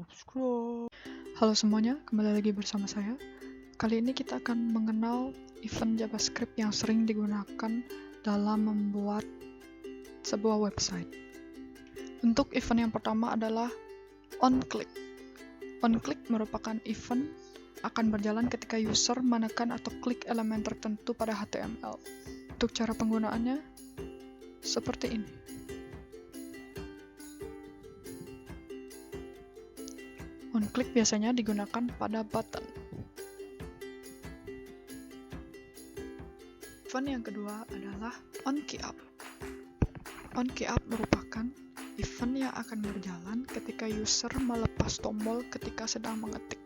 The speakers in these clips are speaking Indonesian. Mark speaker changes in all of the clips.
Speaker 1: subscribe. Halo semuanya, kembali lagi bersama saya. Kali ini kita akan mengenal event JavaScript yang sering digunakan dalam membuat sebuah website. Untuk event yang pertama adalah onClick. OnClick merupakan event akan berjalan ketika user menekan atau klik elemen tertentu pada HTML. Untuk cara penggunaannya seperti ini. OnClick biasanya digunakan pada button. Event yang kedua adalah onKeyUp. onKeyUp merupakan event yang akan berjalan ketika user melepas tombol ketika sedang mengetik.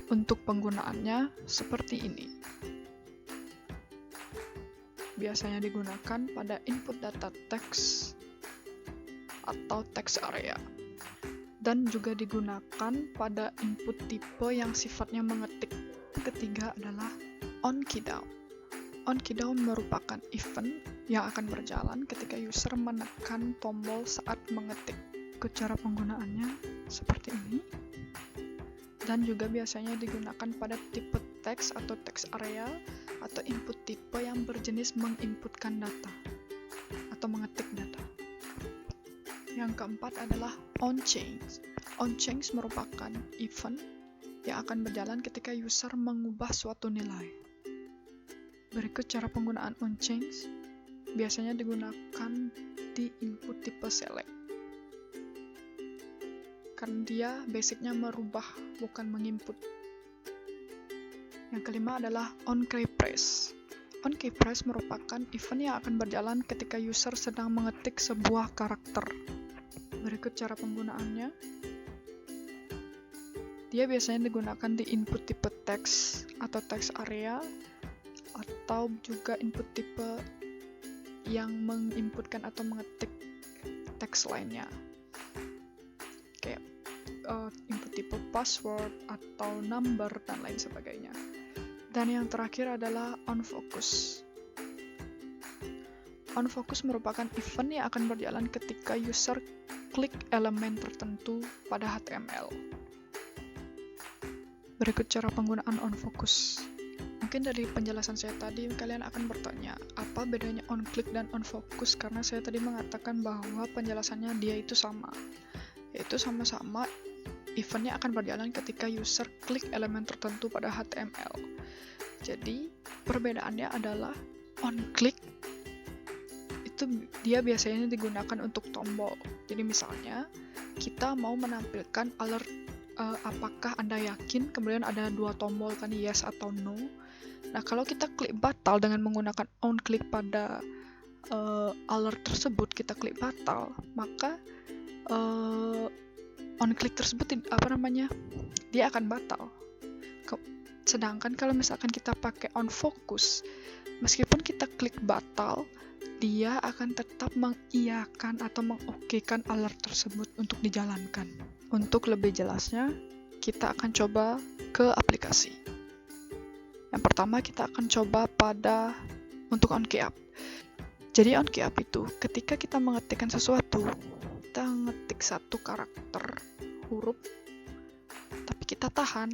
Speaker 1: Untuk penggunaannya seperti ini. Biasanya digunakan pada input data teks atau text area. Dan juga digunakan pada input tipe yang sifatnya mengetik. Ketiga adalah onKeyDown. onKeyDown merupakan event yang akan berjalan ketika user menekan tombol saat mengetik. Cara penggunaannya seperti ini. Dan juga biasanya digunakan pada tipe teks atau text area atau input tipe yang berjenis menginputkan data atau mengetik data. Yang keempat adalah onChange. onChange merupakan event yang akan berjalan ketika user mengubah suatu nilai. Berikut cara penggunaan onChange. Biasanya digunakan di input tipe select. Karena dia basicnya merubah, bukan menginput. Yang kelima adalah onKeyPress. onKeyPress merupakan event yang akan berjalan ketika user sedang mengetik sebuah karakter. Berikut cara penggunaannya. Dia biasanya digunakan di input tipe teks atau text area atau juga input tipe yang menginputkan atau mengetik teks lainnya. Kayak input tipe password atau number dan lain sebagainya. Dan yang terakhir adalah onFocus. onFocus merupakan event yang akan berjalan ketika user klik elemen tertentu pada HTML. Berikut cara penggunaan onFocus. Mungkin dari penjelasan saya tadi, kalian akan bertanya, apa bedanya onClick dan onFocus? Karena saya tadi mengatakan bahwa penjelasannya dia itu sama. Yaitu sama-sama eventnya akan berjalan ketika user klik elemen tertentu pada HTML. Jadi, perbedaannya adalah onClick itu dia biasanya digunakan untuk tombol. Jadi misalnya kita mau menampilkan alert apakah Anda yakin, kemudian ada dua tombol kan, yes atau no. Nah, kalau kita klik batal dengan menggunakan onClick pada alert tersebut, kita klik batal, maka onClick tersebut dia akan batal. Sedangkan kalau misalkan kita pakai onFocus, meskipun kita klik batal, dia akan tetap mengiyakan atau mengokekan alert tersebut untuk dijalankan. Untuk lebih jelasnya, kita akan coba ke aplikasi. Yang pertama kita akan coba untuk onKeyUp. Jadi onKeyUp itu ketika kita mengetikkan sesuatu, kita ngetik satu karakter huruf, tapi kita tahan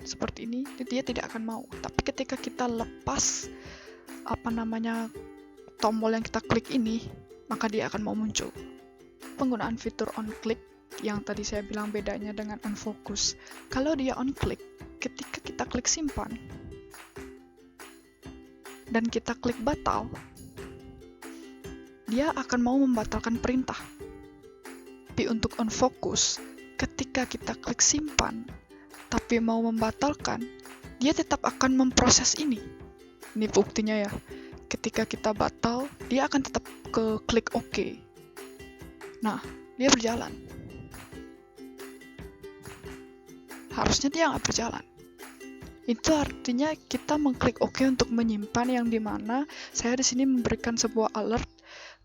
Speaker 1: seperti ini, dia tidak akan mau. Tapi ketika kita lepas tombol yang kita klik ini, maka dia akan mau muncul. Penggunaan fitur onClick yang tadi saya bilang bedanya dengan onFocus. Kalau dia onClick, ketika kita klik simpan dan kita klik batal, dia akan mau membatalkan perintah. Tapi untuk onFocus, ketika kita klik simpan tapi mau membatalkan, dia tetap akan memproses ini. Ini buktinya ya. Ketika kita batal, dia akan tetap ke klik OK. Nah, dia berjalan. Harusnya dia nggak berjalan. Itu artinya kita mengklik OK untuk menyimpan, yang dimana saya di sini memberikan sebuah alert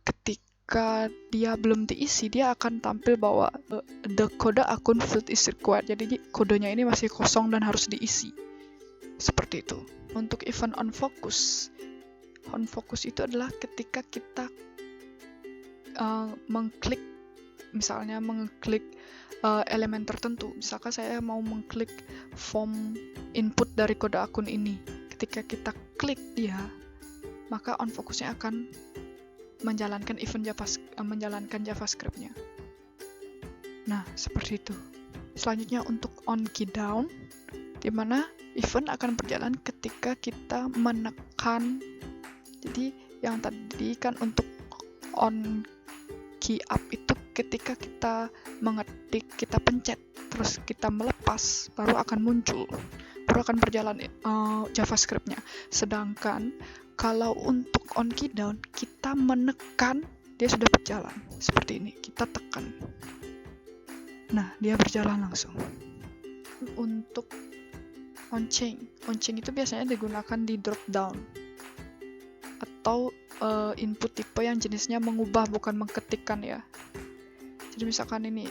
Speaker 1: ketika dia belum diisi, dia akan tampil bahwa the code akun field is required. Jadi kodenya ini masih kosong dan harus diisi. Seperti itu. Untuk event onFocus itu adalah ketika kita mengklik elemen tertentu. Misalkan saya mau mengklik form input dari kode akun ini. Ketika kita klik dia, maka onFocusnya akan menjalankan menjalankan JavaScript-nya. Nah, seperti itu. Selanjutnya untuk onKeyDown, di mana event akan berjalan ketika kita menekan. Jadi yang tadi kan untuk onKeyUp itu ketika kita mengetik, kita pencet, terus kita melepas, baru akan muncul, baru akan berjalan JavaScript-nya. Sedangkan kalau untuk onKeyDown, kita menekan, dia sudah berjalan. Seperti ini, kita tekan. Nah, dia berjalan langsung. Untuk onChain itu biasanya digunakan di drop down atau input tipe yang jenisnya mengubah bukan mengketikkan ya. Jadi misalkan ini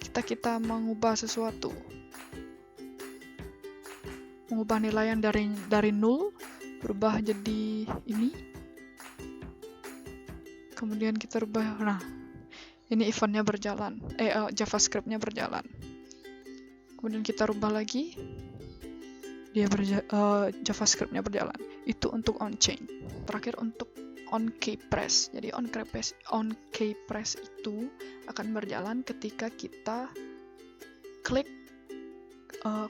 Speaker 1: kita mengubah sesuatu, mengubah nilai yang dari 0 berubah jadi ini, kemudian kita rubah. Nah, ini eventnya berjalan, JavaScript-nya berjalan. Kemudian kita rubah lagi, dia JavaScript-nya berjalan. Itu untuk onChain. Terakhir untuk onKeyPress. Jadi onKeyPress itu akan berjalan ketika kita klik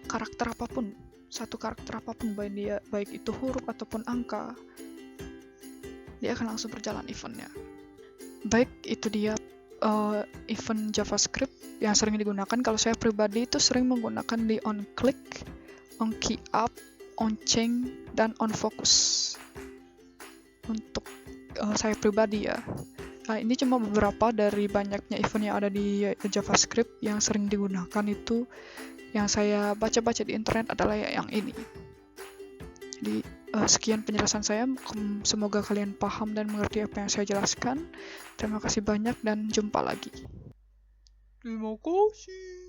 Speaker 1: karakter apapun, satu karakter apapun, baik itu huruf ataupun angka, dia akan langsung berjalan eventnya. Baik, itu dia event JavaScript yang sering digunakan. Kalau saya pribadi itu sering menggunakan di onClick, onKeyUp, onChain, dan onFocus. Untuk saya pribadi ya. Nah, ini cuma beberapa dari banyaknya event yang ada di JavaScript yang sering digunakan. Itu yang saya baca-baca di internet adalah yang ini. Jadi sekian penjelasan saya, semoga kalian paham dan mengerti apa yang saya jelaskan. Terima kasih banyak dan jumpa lagi. Terima kasih.